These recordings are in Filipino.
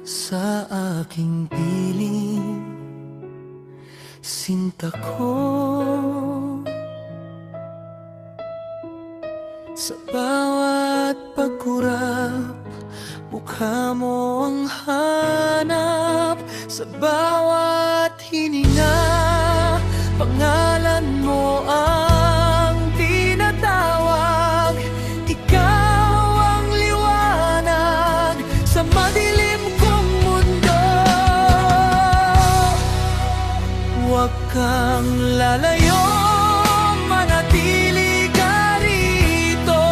sa aking piling, sinta ko. Sa bawat pagkurap, mukha mo ang hanap. Sa bawat hininga, pangalan mo ang tinatawag. Ikaw ang liwanag sa madilim kong mundo. Huwag kang lalayo, manatili ka rito.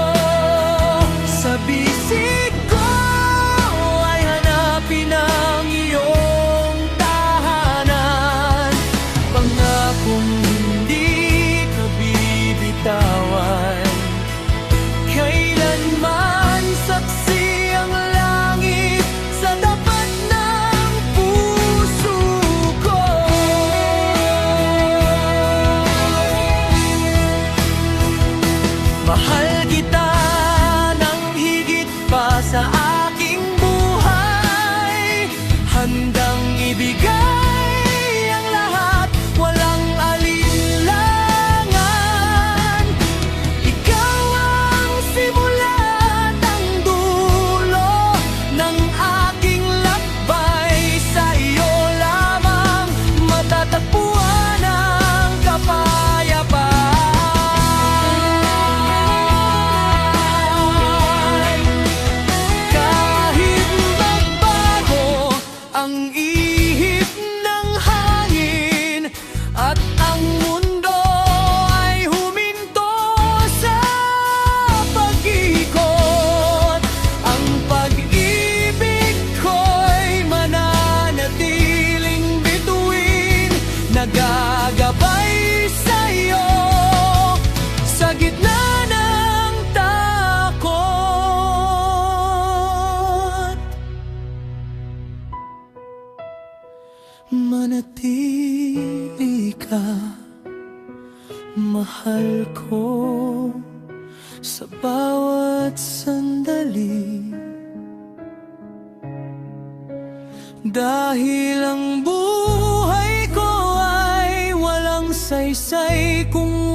Sa bisig ko ay hanapin ang iyong tahanan. Pangakong hindi ka bibitawan, kailanman saksi ang langit sa tapat ng puso ko. Mahal kita ng higit pa sa aking buhay, handang ibigay ang lahat, walang alinlangan. Ikaw ang simula at ang dulo ng aking lakbay. Sa iyo lamang matatagpuan ang kapayapaan. Kahit magbago ang ihip ng hangin at ang mundo ay huminto sa pag-ikot, ang pag-ibig ko'y mananatiling bituin, nagagabay sa'yo sa gitna ng takot. Manatili ka, mahal ko, sa bawat sandali. Dahil ang buhay ko ay walang saysay kung